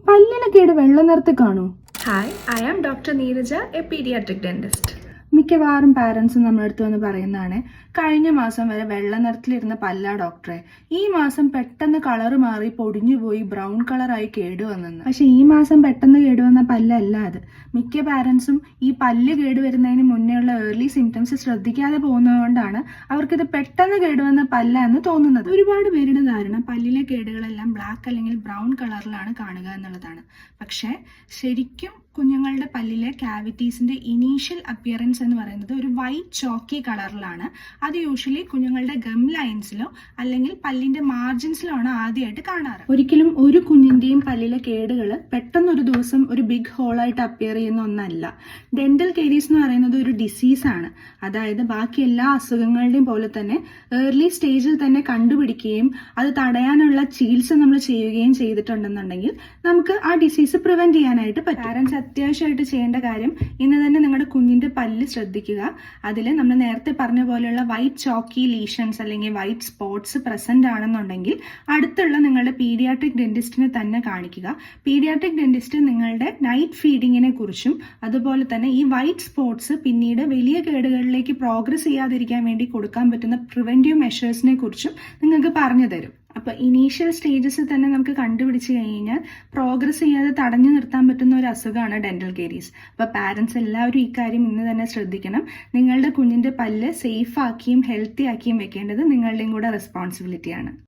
പല്ലിന് കേട് വെള്ള നിറത്തിൽ കാണൂ? Hi, I am Dr. Neeraja, a pediatric dentist. മിക്കവാറും പാരൻസ് നമ്മുടെ അടുത്ത് വന്ന് പറയുന്നതാണ്, കഴിഞ്ഞ മാസം വരെ വെള്ള നിറത്തിലിരുന്ന പല്ലാ ഡോക്ടറെ, ഈ മാസം പെട്ടെന്ന് കളറ് മാറി പൊടിഞ്ഞു പോയി ബ്രൗൺ കളറായി കേടുവന്നെന്ന്. പക്ഷെ ഈ മാസം പെട്ടെന്ന് കേടുവന്ന പല്ലല്ല അത്. മിക്ക പാരൻസും ഈ പല്ല് കേടുവരുന്നതിന് മുന്നേ ഉള്ള ഏർലി സിംറ്റംസ് ശ്രദ്ധിക്കാതെ പോകുന്നതുകൊണ്ടാണ് അവർക്കിത് പെട്ടെന്ന് കേടുവന്ന പല്ല എന്ന് തോന്നുന്നത്. ഒരുപാട് പേരുടെ ധാരണ പല്ലിലെ കേടുകളെല്ലാം ബ്ലാക്ക് അല്ലെങ്കിൽ ബ്രൗൺ കളറിലാണ് കാണുക എന്നുള്ളതാണ്. പക്ഷേ ശരിക്കും കുഞ്ഞുങ്ങളുടെ പല്ലിലെ ക്യാവിറ്റീസിന്റെ ഇനീഷ്യൽ അപ്പിയറൻസ് എന്ന് പറയുന്നത് ഒരു വൈറ്റ് ചോക്കി കളറിലാണ്. അത് യൂഷ്വലി കുഞ്ഞുങ്ങളുടെ ഗം ലൈൻസിലോ അല്ലെങ്കിൽ പല്ലിന്റെ മാർജിൻസിലോ ആണ് ആദ്യമായിട്ട് കാണാറ്. ഒരിക്കലും ഒരു കുഞ്ഞിന്റെയും പല്ലിലെ കേടുകൾ പെട്ടെന്ന് ഒരു ദിവസം ഒരു ബിഗ് ഹോളായിട്ട് അപ്പിയർ ചെയ്യുന്ന ഒന്നല്ല. ഡെന്റൽ കേരീസ് എന്ന് പറയുന്നത് ഒരു ഡിസീസാണ്. അതായത് ബാക്കി എല്ലാ അസുഖങ്ങളുടെയും പോലെ തന്നെ ഏർലി സ്റ്റേജിൽ തന്നെ കണ്ടുപിടിക്കുകയും അത് തടയാനുള്ള ചികിത്സ നമ്മൾ ചെയ്യുകയും ചെയ്തിട്ടുണ്ടെന്നുണ്ടെങ്കിൽ നമുക്ക് ആ ഡിസീസ് പ്രിവെന്റ് ചെയ്യാനായിട്ട് പറ്റും. പാരൻസ് അത്യാവശ്യമായിട്ട് ചെയ്യേണ്ട കാര്യം, ഇന്ന് തന്നെ നിങ്ങളുടെ കുഞ്ഞിന്റെ പല്ല് ശ്രദ്ധിക്കുക. അതിൽ നമ്മൾ നേരത്തെ പറഞ്ഞ പോലെയുള്ള വൈറ്റ് ചോക്കി ലീഷൻസ് അല്ലെങ്കിൽ വൈറ്റ് സ്പോട്ട്സ് പ്രസന്റ് ആണെന്നുണ്ടെങ്കിൽ അടുത്തുള്ള നിങ്ങളുടെ പീഡിയാട്രിക് ഡെന്റിസ്റ്റിനെ തന്നെ കാണിക്കുക. പീഡിയാട്രിക് ഡെന്റിസ്റ്റ് നിങ്ങളുടെ നൈറ്റ് ഫീഡിങ്ങിനെ കുറിച്ചും അതുപോലെ തന്നെ ഈ വൈറ്റ് സ്പോട്ട്സ് പിന്നീട് വലിയ കേടുകളിലേക്ക് പ്രോഗ്രസ് ചെയ്യാതിരിക്കാൻ വേണ്ടി കൊടുക്കാൻ പറ്റുന്ന പ്രിവെന്റീവ് മെഷേഴ്സിനെ കുറിച്ചും നിങ്ങൾക്ക് പറഞ്ഞു തരും. അപ്പൊ ഇനീഷ്യൽ സ്റ്റേജസിൽ തന്നെ നമുക്ക് കണ്ടുപിടിച്ച് കഴിഞ്ഞാൽ പ്രോഗ്രസ് ചെയ്യാതെ തടഞ്ഞു നിർത്താൻ പറ്റുന്ന ഒരു അസുഖമാണ് ഡെന്റൽ കേരീസ്. അപ്പൊ പാരന്റ്സ് എല്ലാവരും ഈ കാര്യം ഇന്ന് തന്നെ ശ്രദ്ധിക്കണം. നിങ്ങളുടെ കുഞ്ഞിന്റെ പല്ല് സേഫ് ആക്കിയും ഹെൽത്തി ആക്കിയും വെക്കേണ്ടത് നിങ്ങളുടെയും കൂടെ റെസ്പോൺസിബിലിറ്റിയാണ്.